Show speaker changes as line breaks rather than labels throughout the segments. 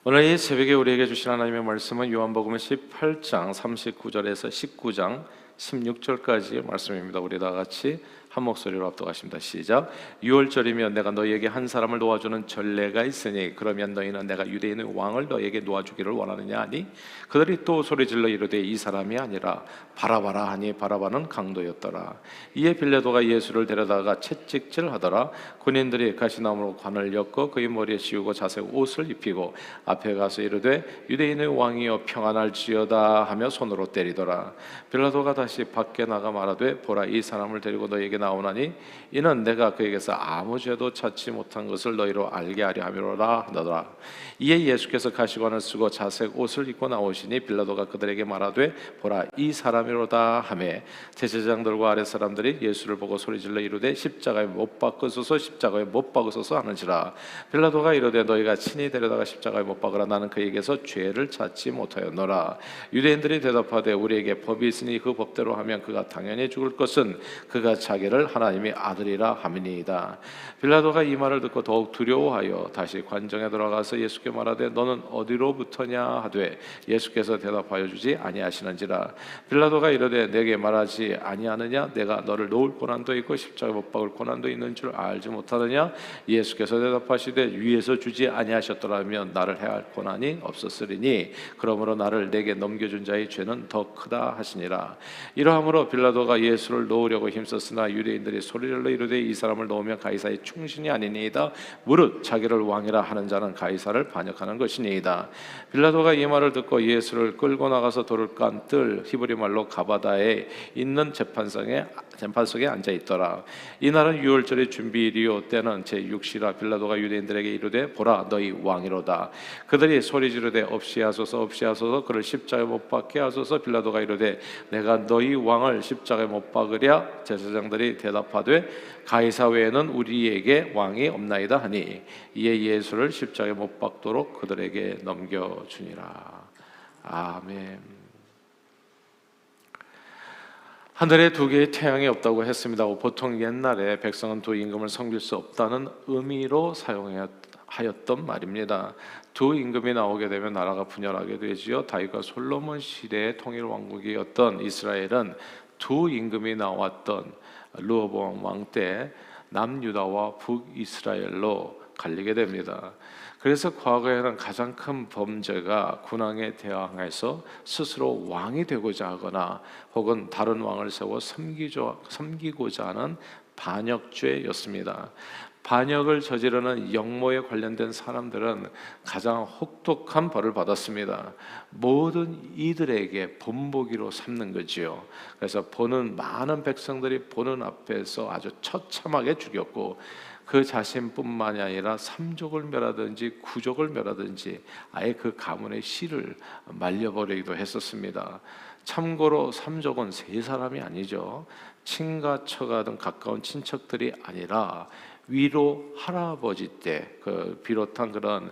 오늘 이 새벽에 우리에게 주신 하나님의 말씀은 요한복음 18장 39절에서 19장 16절까지의 말씀입니다. 우리 다 같이 한 목소리로 합독하십니다. 시작. 6월절이면 내가 너희에게 한 사람을 놓아주는 전례가 있으니 그러면 너희는 내가 유대인의 왕을 너희에게 놓아주기를 원하느냐 하니 그들이 또 소리질러 이르되 이 사람이 아니라 바라바라 하니 바라바는 강도였더라. 이에 빌라도가 예수를 데려다가 채찍질하더라. 군인들이 가시나무로 관을 엮어 그의 머리에 씌우고 자색 옷을 입히고 앞에 가서 이르되 유대인의 왕이여 평안할지어다 하며 손으로 때리더라. 빌라도가 다시 밖에 나가 말하되 보라 이 사람을 데리고 너희에게 나오나니 이는 내가 그에게서 아무 죄도 찾지 못한 것을 너희로 알게 하려 함이로라 하더라. 이에 예수께서 가시관을 쓰고 자색 옷을 입고 나오시니 빌라도가 그들에게 말하되 보라 이 사람이로다 하매 제사장들과 아랫 사람들이 예수를 보고 소리질러 이르되 십자가에 못 박으소서 십자가에 못 박으소서 하는지라. 빌라도가 이르되 너희가 친히 데려다가 십자가에 못 박으라. 나는 그에게서 죄를 찾지 못하였노라. 유대인들이 대답하되 우리에게 법이 있으니 그 법대로 하면 그가 당연히 죽을 것은 그가 자기를 하나님의 아들이라 함이니이다. 빌라도가 이 말을 듣고 더욱 두려워하여 다시 관정에 들어가서 예수께 말하되 너는 어디로부터냐 하되 예수께서 대답하여 주지 아니하시는지라. 빌라도가 이르되 내게 말하지 아니하느냐 내가 너를 놓을 고난도 있고 십자가에 못 박을 고난도 있는 줄 알지 못하느냐. 예수께서 대답하시되 위에서 주지 아니하셨더라면 나를 해할 고난이 없었으리니 그러므로 나를 내게 넘겨준 자의 죄는 더 크다 하시니라. 이러함으로 빌라도가 예수를 놓으려고 힘썼으나 유대인들이 소리를 내 이르되 이 사람을 놓으면 가이사의 충신이 아니니이다. 무릇 자기를 왕이라 하는 자는 가이사를 반역하는 것이니이다. 빌라도가 이 말을 듣고 예수를 끌고 나가서 돌을 깐 뜰 히브리 말로 가바다에 있는 재판석에 앉아 있더라. 이날은 유월절의 준비일이요 때는 제6시라. 빌라도가 유대인들에게 이르되 보라 너희 왕이로다. 그들이 소리 지르되 없이 하소서 없이 하소서 그를 십자가에 못 박게 하소서. 빌라도가 이르되 내가 너희 왕을 십자가에 못 박으랴. 제사장들이 대답하되 가이사 외에는 우리에게 왕이 없나이다 하니 이에 예수를 십자가에 못 박도록 그들에게 넘겨주니라. 아멘. 하늘에 두 개의 태양이 없다고 했습니다. 보통 옛날에 백성은 두 임금을 섬길 수 없다는 의미로 사용하였던 말입니다. 두 임금이 나오게 되면 나라가 분열하게 되지요. 다윗과 솔로몬 시대의 통일 왕국이었던 이스라엘은 두 임금이 나왔던 르호보암 왕 때 남유다와 북이스라엘로 갈리게 됩니다. 그래서 과거에는 가장 큰 범죄가 군왕에 대항해서 스스로 왕이 되고자 하거나 혹은 다른 왕을 세워 섬기고자 하는 반역죄였습니다. 반역을 저지르는 역모에 관련된 사람들은 가장 혹독한 벌을 받았습니다. 모든 이들에게 본보기로 삼는 거지요. 그래서 보는 많은 백성들이 보는 앞에서 아주 처참하게 죽였고 그 자신뿐만이 아니라 삼족을 멸하든지 구족을 멸하든지 아예 그 가문의 씨를 말려버리기도 했었습니다. 참고로 삼족은 세 사람이 아니죠. 친가 처가 등 가까운 친척들이 아니라 위로 할아버지 때 비롯한 그런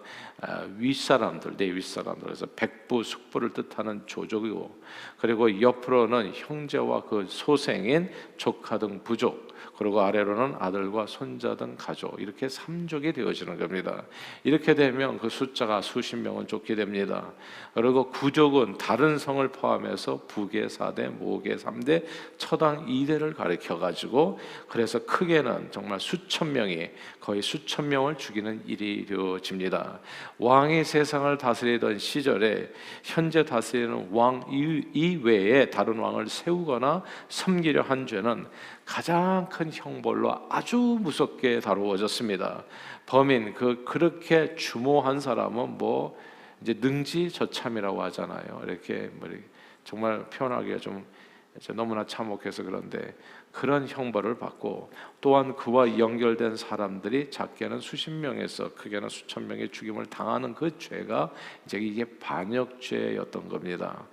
윗사람들, 내 윗사람들, 그래서 백부, 숙부를 뜻하는 조족이고, 그리고 옆으로는 형제와 그 소생인 조카 등 부족, 그리고 아래로는 아들과 손자 등 가족, 이렇게 삼족이 되어지는 겁니다. 이렇게 되면 그 숫자가 수십 명은 쫓게 됩니다. 그리고 구족은 다른 성을 포함해서 북의 4대, 모의 3대, 처당 2대를 가리켜가지고 그래서 크게는 정말 수천 명이 거의 수천 명을 죽이는 일이 이루어집니다. 왕이 세상을 다스리던 시절에 현재 다스리는 왕 이외에 다른 왕을 세우거나 섬기려 한 죄는 가장 큰 형벌로 아주 무섭게 다루어졌습니다. 범인 그렇게 주모한 사람은 뭐 이제 능지처참이라고 하잖아요. 이렇게 정말 표현하기가 좀 너무나 참혹해서 그런데 그런 형벌을 받고 또한 그와 연결된 사람들이 작게는 수십 명에서 크게는 수천 명의 죽임을 당하는 그 죄가 이제 이게 반역죄였던 겁니다.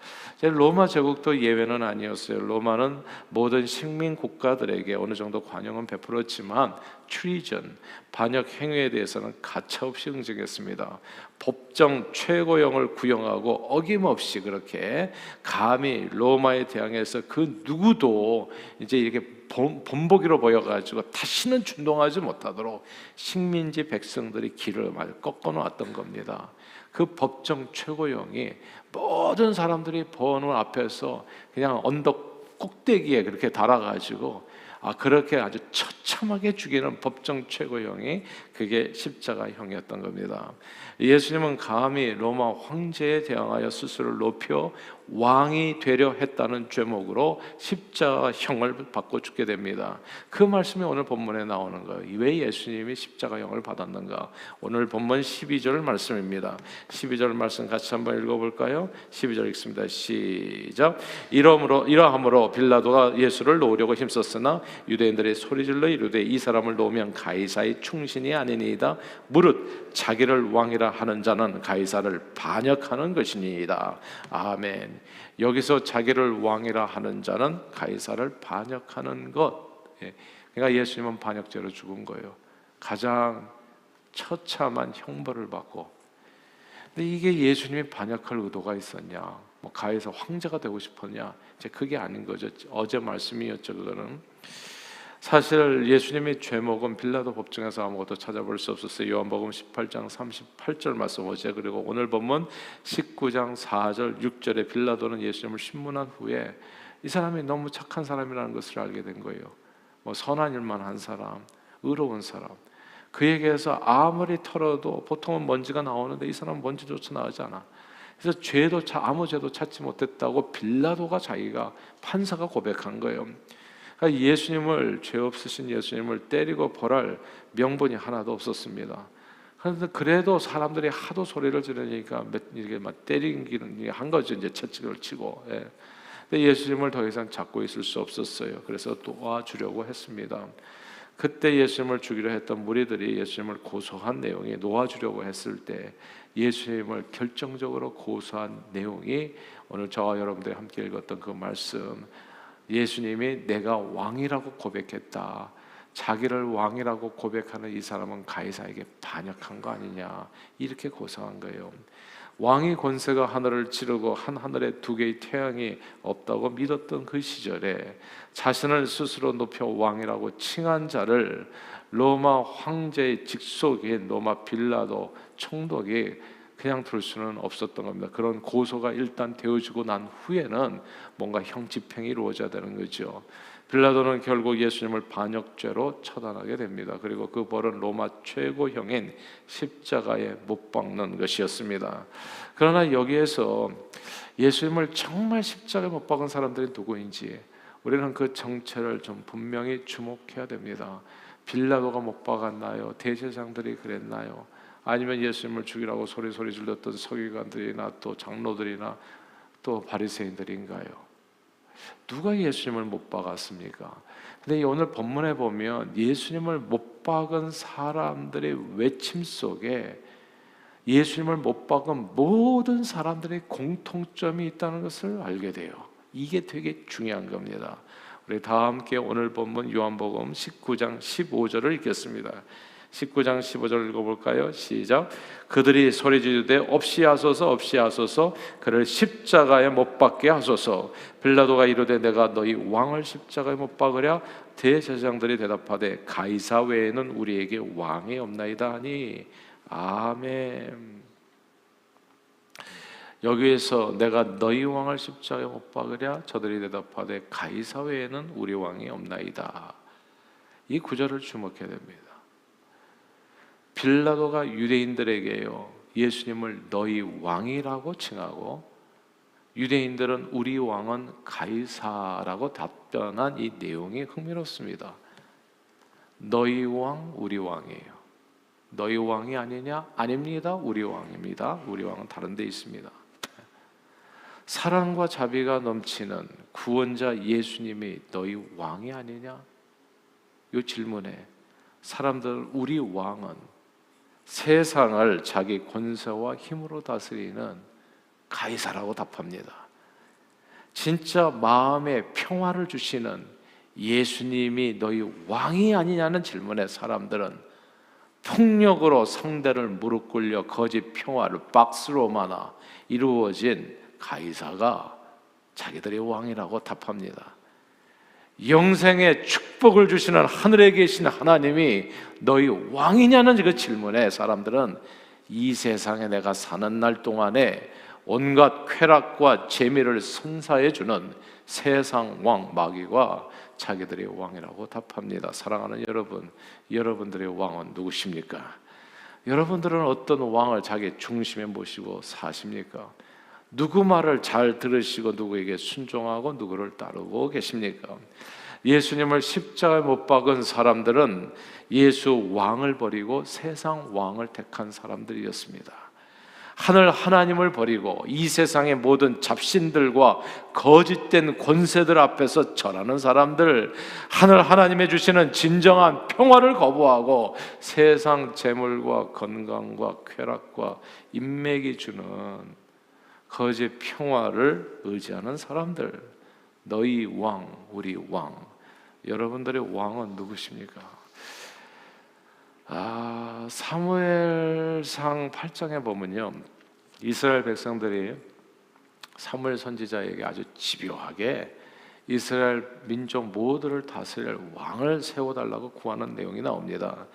로마 제국도 예외는 아니었어요. 로마는 모든 식민 국가들에게 어느 정도 관용은 베풀었지만 트리전, 반역 행위에 대해서는 가차없이 응징했습니다. 법정 최고형을 구형하고 어김없이 그렇게 감히 로마에 대항해서 그 누구도 이제 이렇게 본보기로 보여가지고 다시는 준동하지 못하도록 식민지 백성들이 길을 많이 꺾어 놓았던 겁니다. 그 법정 최고령이 모든 사람들이 보는 앞에서 그냥 언덕 꼭대기에 그렇게 달아가지고 그렇게 아주 처참하게 죽이는 법정 최고형이 그게 십자가형이었던 겁니다. 예수님은 감히 로마 황제에 대항하여 스스로를 높여 왕이 되려 했다는 죄목으로 십자가형을 받고 죽게 됩니다. 그 말씀이 오늘 본문에 나오는 거예요. 왜 예수님이 십자가형을 받았는가? 오늘 본문 12절 말씀입니다. 12절 말씀 같이 한번 읽어볼까요? 12절 읽습니다. 시작. 이러함으로 빌라도가 예수를 놓으려고 힘썼으나 유대인들이 소리질러 이르되 이 사람을 놓으면 가이사의 충신이 아니니이다. 무릇 자기를 왕이라 하는 자는 가이사를 반역하는 것이니이다. 아멘. 여기서 자기를 왕이라 하는 자는 가이사를 반역하는 것. 그러니까 예수님은 반역죄로 죽은 거예요. 가장 처참한 형벌을 받고. 근데 이게 예수님이 반역할 의도가 있었냐? 뭐 가이사 황제가 되고 싶었냐? 이제 그게 아닌 거죠. 어제 말씀이었죠. 그거는 사실 예수님의 죄목은 빌라도 법정에서 아무것도 찾아볼 수 없었어요. 요한복음 18장 38절 말씀 어제, 그리고 오늘 본문 19장 4절 6절에 빌라도는 예수님을 신문한 후에 이 사람이 너무 착한 사람이라는 것을 알게 된 거예요. 뭐 선한 일만 한 사람, 의로운 사람. 그에게서 아무리 털어도 보통은 먼지가 나오는데 이 사람은 먼지조차 나오지 않아. 그래서 아무 죄도 찾지 못했다고 빌라도가 자기가 판사가 고백한 거예요. 그러니까 예수님을, 죄 없으신 예수님을 때리고 벌할 명분이 하나도 없었습니다. 그런데 그래도 사람들이 하도 소리를 지르니까 이게 막 때리기는 한 거죠. 이제 채찍을 치고. 예. 근데 예수님을 더 이상 잡고 있을 수 없었어요. 그래서 놓아주려고 했습니다. 그때 예수님을 죽이려 했던 무리들이 예수님을 고소한 내용이, 놓아주려고 했을 때 예수님을 결정적으로 고소한 내용이 오늘 저와 여러분들이 함께 읽었던 그 말씀, 예수님이 내가 왕이라고 고백했다. 자기를 왕이라고 고백하는 이 사람은 가이사에게 반역한 거 아니냐, 이렇게 고소한 거예요. 왕의 권세가 하늘을 찌르고 한 하늘에 두 개의 태양이 없다고 믿었던 그 시절에 자신을 스스로 높여 왕이라고 칭한 자를 로마 황제의 직속인 로마 빌라도 총독이 그냥 둘 수는 없었던 겁니다. 그런 고소가 일단 되어지고 난 후에는 뭔가 형 집행이 이루어져야 되는 거죠. 빌라도는 결국 예수님을 반역죄로 처단하게 됩니다. 그리고 그 벌은 로마 최고형인 십자가에 못 박는 것이었습니다. 그러나 여기에서 예수님을 정말 십자가에 못 박은 사람들이 누구인지 우리는 그 정체를 좀 분명히 주목해야 됩니다. 빌라도가 못 박았나요? 대제사장들이 그랬나요? 아니면 예수님을 죽이라고 소리 질렀던 서기관들이나 또 장로들이나 또 바리새인들인가요? 누가 예수님을 못 박았습니까? 근데 오늘 본문에 보면 예수님을 못 박은 사람들의 외침 속에 예수님을 못 박은 모든 사람들의 공통점이 있다는 것을 알게 돼요. 이게 되게 중요한 겁니다. 우리 다 함께 오늘 본문 요한복음 19장 15절을 읽겠습니다. 19장 15절 읽어볼까요? 시작. 그들이 소리 지르되 없이 하소서 없이 하소서, 그를 십자가에 못 박게 하소서. 빌라도가 이르되 내가 너희 왕을 십자가에 못 박으랴? 대제사장들이 대답하되 가이사 외에는 우리에게 왕이 없나이다 하니. 아멘. 여기에서 내가 너희 왕을 십자가에 못 박으랴? 저들이 대답하되 가이사 외에는 우리 왕이 없나이다. 이 구절을 주목해야 됩니다. 빌라도가 유대인들에게요, 예수님을 너희 왕이라고 칭하고 유대인들은 우리 왕은 가이사라고 답변한 이 내용이 흥미롭습니다. 너희 왕, 우리 왕이에요. 너희 왕이 아니냐? 아닙니다. 우리 왕입니다. 우리 왕은 다른 데 있습니다. 사랑과 자비가 넘치는 구원자 예수님이 너희 왕이 아니냐? 이 질문에 사람들, 우리 왕은 세상을 자기 권세와 힘으로 다스리는 가이사라고 답합니다. 진짜 마음의 평화를 주시는 예수님이 너희 왕이 아니냐는 질문에 사람들은 폭력으로 상대를 무릎 꿇려 거짓 평화를 박스로마나 이루어진 가이사가 자기들의 왕이라고 답합니다. 영생의 축복을 주시는 하늘에 계신 하나님이 너희 왕이냐는 그 질문에 사람들은 이 세상에 내가 사는 날 동안에 온갖 쾌락과 재미를 선사해주는 세상 왕 마귀가 자기들의 왕이라고 답합니다. 사랑하는 여러분, 여러분들의 왕은 누구십니까? 여러분들은 어떤 왕을 자기 중심에 모시고 사십니까? 누구 말을 잘 들으시고 누구에게 순종하고 누구를 따르고 계십니까? 예수님을 십자가에 못 박은 사람들은 예수 왕을 버리고 세상 왕을 택한 사람들이었습니다. 하늘 하나님을 버리고 이 세상의 모든 잡신들과 거짓된 권세들 앞에서 절하는 사람들, 하늘 하나님의 주시는 진정한 평화를 거부하고 세상 재물과 건강과 쾌락과 인맥이 주는 거짓 평화를 의지하는 사람들, 너희 왕, 우리 왕, 여러분들의 왕은 누구십니까? 사무엘상 8장에 보면요, 이스라엘 백성들이 사무엘 선지자에게 아주 집요하게 이스라엘 민족 모두를 다스릴 왕을 세워달라고 구하는 내용이 나옵니다.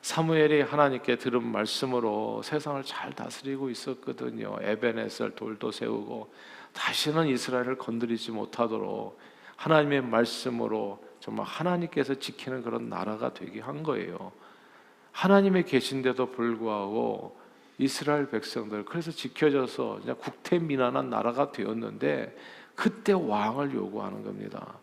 사무엘이 하나님께 들은 말씀으로 세상을 잘 다스리고 있었거든요. 에벤에셀 돌도 세우고 다시는 이스라엘을 건드리지 못하도록 하나님의 말씀으로 정말 하나님께서 지키는 그런 나라가 되게 한 거예요. 하나님의 계신데도 불구하고 이스라엘 백성들, 그래서 지켜져서 그냥 국태민안한 나라가 되었는데 그때 왕을 요구하는 겁니다.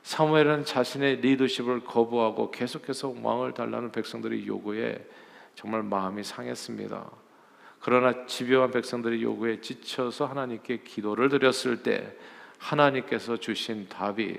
사무엘은 자신의 리더십을 거부하고 계속해서 왕을 달라는 백성들의 요구에 정말 마음이 상했습니다. 그러나 집요한 백성들의 요구에 지쳐서 하나님께 기도를 드렸을 때 하나님께서 주신 답이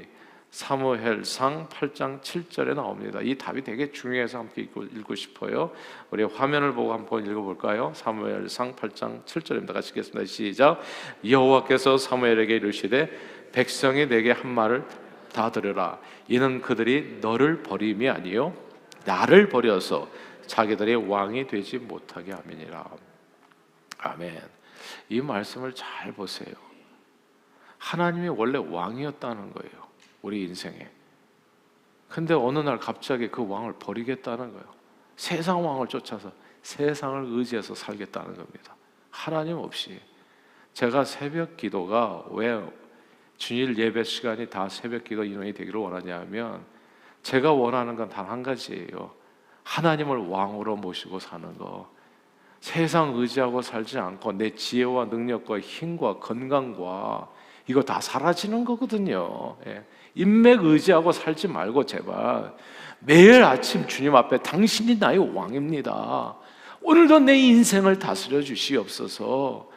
사무엘상 8장 7절에 나옵니다. 이 답이 되게 중요해서 함께 읽고 싶어요. 우리 화면을 보고 한번 읽어볼까요? 사무엘상 8장 7절입니다. 같이 읽겠습니다. 시작. 여호와께서 사무엘에게 이르시되 백성이 내게 한 말을 다 들으라. 이는 그들이 너를 버림이 아니요 나를 버려서 자기들의 왕이 되지 못하게 함이니라. 아멘. 이 말씀을 잘 보세요. 하나님이 원래 왕이었다는 거예요, 우리 인생에. 근데 어느 날 갑자기 그 왕을 버리겠다는 거예요. 세상 왕을 쫓아서 세상을 의지해서 살겠다는 겁니다. 하나님 없이. 제가 새벽 기도가 왜 주일 예배 시간이 다 새벽 기도 인원이 되기를 원하냐면, 제가 원하는 건 단 한 가지예요. 하나님을 왕으로 모시고 사는 거. 세상 의지하고 살지 않고 내 지혜와 능력과 힘과 건강과 이거 다 사라지는 거거든요. 인맥 의지하고 살지 말고 제발 매일 아침 주님 앞에 당신이 나의 왕입니다, 오늘도 내 인생을 다스려 주시옵소서,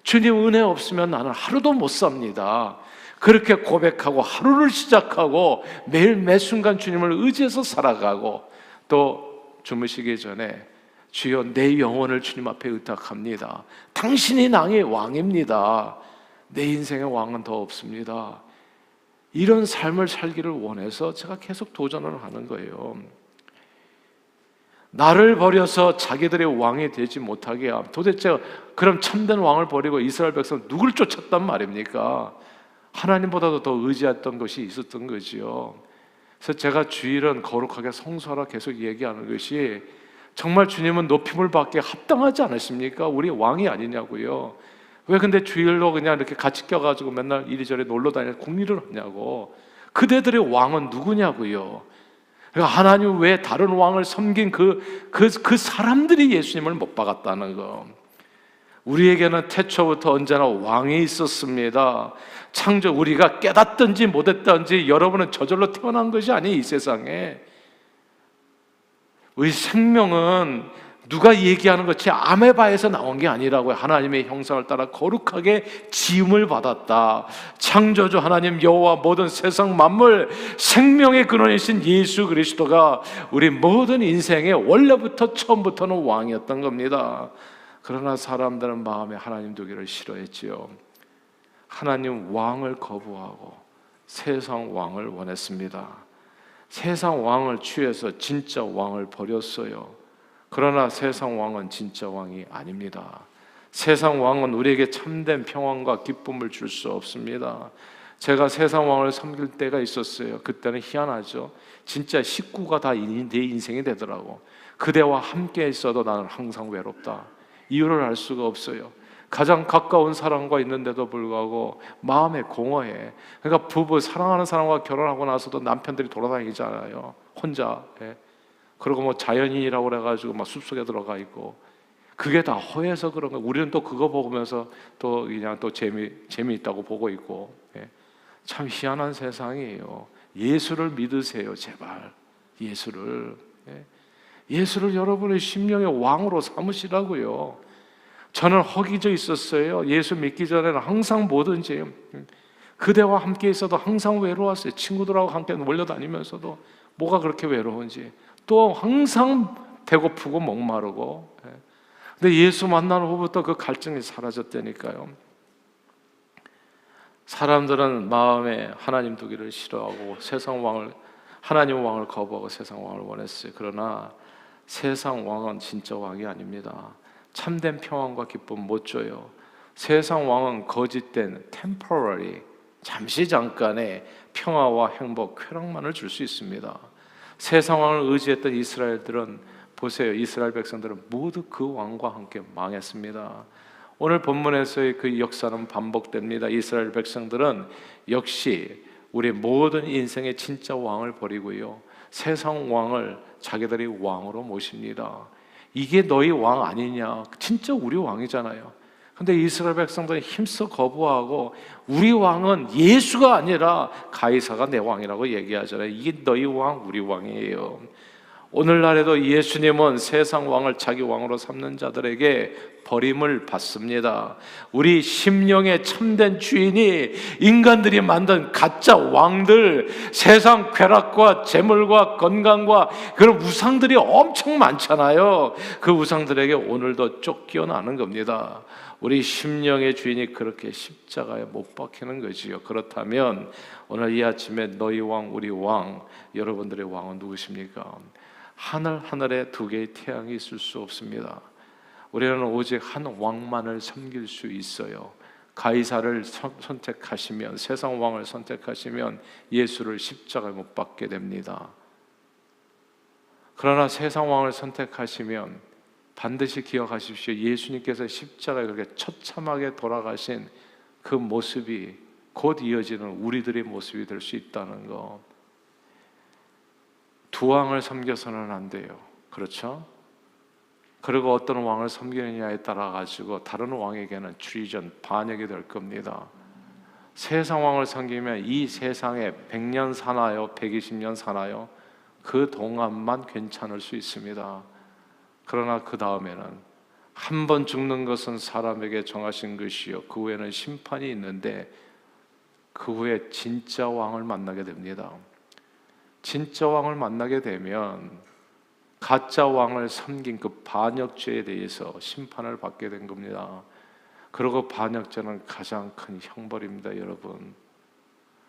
주님 은혜 없으면 나는 하루도 못 삽니다, 그렇게 고백하고 하루를 시작하고 매일 매 순간 주님을 의지해서 살아가고, 또 주무시기 전에 주여 내 영혼을 주님 앞에 의탁합니다, 당신이 나의 왕입니다, 내 인생의 왕은 더 없습니다, 이런 삶을 살기를 원해서 제가 계속 도전을 하는 거예요. 나를 버려서 자기들의 왕이 되지 못하게 함. 도대체 그럼 참된 왕을 버리고 이스라엘 백성 누굴 쫓았단 말입니까? 하나님보다도 더 의지했던 것이 있었던 거지요. 그래서 제가 주일은 거룩하게 성수하라 계속 얘기하는 것이, 정말 주님은 높임을 받기에 합당하지 않으십니까? 우리 왕이 아니냐고요. 왜 근데 주일로 그냥 이렇게 같이 껴가지고 맨날 이리저리 놀러 다니는 공리를 하냐고. 그대들의 왕은 누구냐고요. 그러니까 하나님 외에 다른 왕을 섬긴 그 사람들이 예수님을 못 박았다는 거. 우리에게는 태초부터 언제나 왕이 있었습니다. 창조, 우리가 깨닫든지 못했든지 여러분은 저절로 태어난 것이 아니에요. 이 세상에 우리 생명은 누가 얘기하는 것이 아메바에서 나온 게 아니라고요. 하나님의 형상을 따라 거룩하게 지음을 받았다. 창조주 하나님 여호와 모든 세상 만물 생명의 근원이신 예수 그리스도가 우리 모든 인생의 원래부터 처음부터는 왕이었던 겁니다. 그러나 사람들은 마음에 하나님 두기를 싫어했지요. 하나님 왕을 거부하고 세상 왕을 원했습니다. 세상 왕을 취해서 진짜 왕을 버렸어요. 그러나 세상 왕은 진짜 왕이 아닙니다. 세상 왕은 우리에게 참된 평안과 기쁨을 줄 수 없습니다. 제가 세상 왕을 섬길 때가 있었어요. 그때는 희한하죠. 진짜 식구가 다 내 인생이 되더라고. 그대와 함께 있어도 나는 항상 외롭다. 이유를 알 수가 없어요. 가장 가까운 사람과 있는데도 불구하고 마음에 공허해. 그러니까 부부, 사랑하는 사람과 결혼하고 나서도 남편들이 돌아다니잖아요, 혼자. 예. 그리고 뭐 자연인이라고 그래가지고 막 숲속에 들어가 있고, 그게 다 허해서 그런 거예요. 우리는 또 그거 보면서 또 그냥 또 재미있다고 보고 있고. 예. 참 희한한 세상이에요. 예수를 믿으세요, 제발. 예수를. 예. 예수를 여러분의 심령의 왕으로 삼으시라고요. 저는 허기져 있었어요. 예수 믿기 전에는 항상 뭐든지 그대와 함께 있어도 항상 외로웠어요. 친구들하고 함께 몰려다니면서도 뭐가 그렇게 외로운지. 또 항상 배고프고 목마르고. 근데 예수 만난 후부터 그 갈증이 사라졌다니까요. 사람들은 마음에 하나님 두기를 싫어하고 세상 왕을, 하나님 왕을 거부하고 세상 왕을 원했어요. 그러나 세상 왕은 진짜 왕이 아닙니다. 참된 평안과 기쁨 못 줘요. 세상 왕은 거짓된 temporary, 잠시 잠깐의 평화와 행복, 쾌락만을 줄 수 있습니다. 세상 왕을 의지했던 이스라엘들은 보세요. 이스라엘 백성들은 모두 그 왕과 함께 망했습니다. 오늘 본문에서의 그 역사는 반복됩니다. 이스라엘 백성들은 역시 우리 모든 인생의 진짜 왕을 버리고요, 세상 왕을 자기들이 왕으로 모십니다. 이게 너희 왕 아니냐? 진짜 우리 왕이잖아요. 근데 이스라엘 백성들은 힘써 거부하고 우리 왕은 예수가 아니라 가이사가 내 왕이라고 얘기하잖아요. 이게 너희 왕, 우리 왕이에요. 오늘날에도 예수님은 세상 왕을 자기 왕으로 삼는 자들에게 버림을 받습니다. 우리 심령의 참된 주인이 인간들이 만든 가짜 왕들, 세상 쾌락과 재물과 건강과 그런 우상들이 엄청 많잖아요. 그 우상들에게 오늘도 쫓겨나는 겁니다. 우리 심령의 주인이 그렇게 십자가에 못 박히는 거지요. 그렇다면 오늘 이 아침에 너희 왕, 우리 왕, 여러분들의 왕은 누구십니까? 하늘에 두 개의 태양이 있을 수 없습니다. 우리는 오직 한 왕만을 섬길 수 있어요. 가이사를 선택하시면, 세상 왕을 선택하시면 예수를 십자가에 못 박게 됩니다. 그러나 세상 왕을 선택하시면 반드시 기억하십시오. 예수님께서 십자가에 그렇게 처참하게 돌아가신 그 모습이 곧 이어지는 우리들의 모습이 될 수 있다는 것. 두 왕을 섬겨서는 안 돼요. 그렇죠? 그리고 어떤 왕을 섬기느냐에 따라 가지고 다른 왕에게는 트리전, 반역이 될 겁니다. 세상 왕을 섬기면 이 세상에 100년 사나요? 120년 사나요? 그 동안만 괜찮을 수 있습니다. 그러나 그 다음에는 한 번 죽는 것은 사람에게 정하신 것이요, 그 후에는 심판이 있는데 그 후에 진짜 왕을 만나게 됩니다. 진짜 왕을 만나게 되면 가짜 왕을 섬긴 그 반역죄에 대해서 심판을 받게 된 겁니다. 그리고 반역죄는 가장 큰 형벌입니다, 여러분.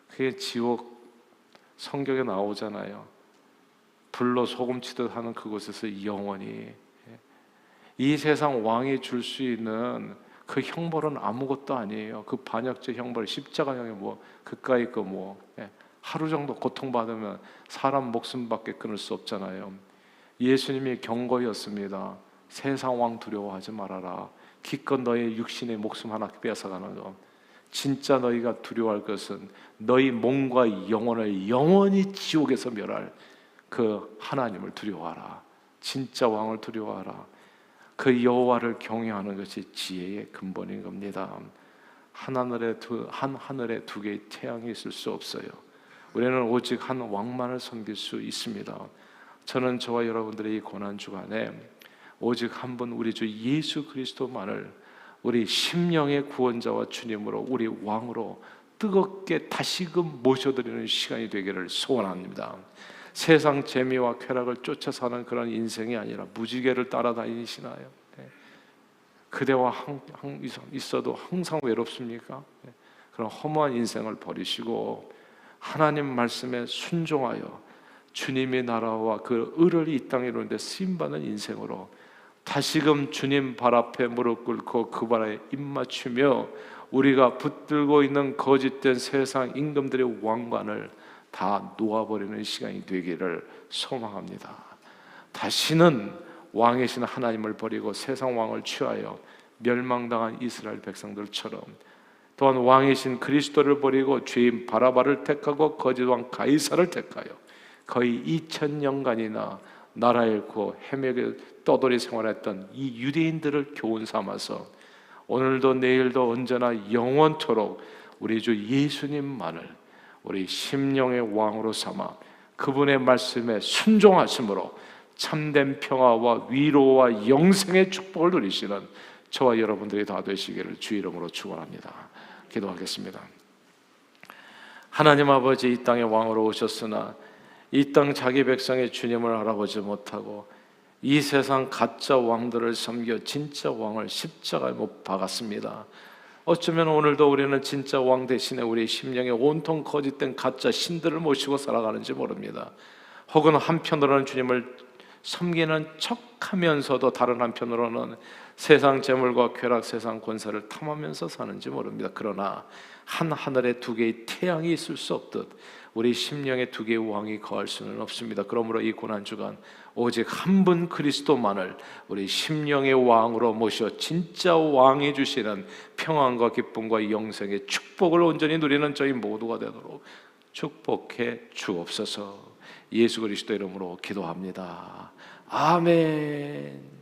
그게 지옥, 성경에 나오잖아요. 불로 소금치듯 하는 그곳에서 영원히. 이 세상 왕이 줄 수 있는 그 형벌은 아무것도 아니에요. 그 반역죄 형벌, 십자가형이 뭐 그까이 거 뭐 하루 정도 고통받으면 사람 목숨밖에 끊을 수 없잖아요. 예수님이 경고였습니다. 세상 왕 두려워하지 말아라. 기껏 너의 육신의 목숨 하나 빼앗아가는 것. 진짜 너희가 두려워할 것은 너희 몸과 영혼을 영원히 지옥에서 멸할 그 하나님을 두려워하라. 진짜 왕을 두려워하라. 그 여호와를 경외하는 것이 지혜의 근본인 겁니다. 한 하늘에 두 개의 태양이 있을 수 없어요. 우리는 오직 한 왕만을 섬길 수 있습니다. 저는 저와 여러분들의 이 고난 주간에 오직 한 분 우리 주 예수 그리스도만을 우리 심령의 구원자와 주님으로, 우리 왕으로 뜨겁게 다시금 모셔드리는 시간이 되기를 소원합니다. 세상 재미와 쾌락을 쫓아 사는 그런 인생이 아니라 무지개를 따라다니시나요? 그대와 있어도 항상 외롭습니까? 그런 허무한 인생을 버리시고 하나님 말씀에 순종하여 주님의 나라와 그 의를 이 땅에 이루는데 쓰임받는 인생으로 다시금 주님 발 앞에 무릎 꿇고 그 발에 입 맞추며 우리가 붙들고 있는 거짓된 세상 임금들의 왕관을 다 놓아버리는 시간이 되기를 소망합니다. 다시는 왕이신 하나님을 버리고 세상 왕을 취하여 멸망당한 이스라엘 백성들처럼, 또한 왕이신 그리스도를 버리고 죄인 바라바를 택하고 거짓 왕 가이사를 택하여 거의 2000년간이나 나라 잃고 헤매게 떠돌이 생활했던 이 유대인들을 교훈 삼아서 오늘도 내일도 언제나 영원토록 우리 주 예수님만을 우리 심령의 왕으로 삼아 그분의 말씀에 순종하심으로 참된 평화와 위로와 영생의 축복을 누리시는 저와 여러분들이 다 되시기를 주 이름으로 축원합니다. 기도하겠습니다. 하나님 아버지, 이 땅에 왕으로 오셨으나 이 땅 자기 백성의 주님을 알아보지 못하고 이 세상 가짜 왕들을 섬겨 진짜 왕을 십자가에 못 박았습니다. 어쩌면 오늘도 우리는 진짜 왕 대신에 우리 심령에 온통 거짓된 가짜 신들을 모시고 살아가는지 모릅니다. 혹은 한편으로는 주님을 섬기는 척하면서도 다른 한편으로는 세상 재물과 쾌락, 세상 권세를 탐하면서 사는지 모릅니다. 그러나 한 하늘에 두 개의 태양이 있을 수 없듯 우리 심령에 두 개의 왕이 거할 수는 없습니다. 그러므로 이 고난주간 오직 한 분 그리스도만을 우리 심령의 왕으로 모셔 진짜 왕이 주시는 평안과 기쁨과 영생의 축복을 온전히 누리는 저희 모두가 되도록 축복해 주옵소서. 예수 그리스도 이름으로 기도합니다. 아멘.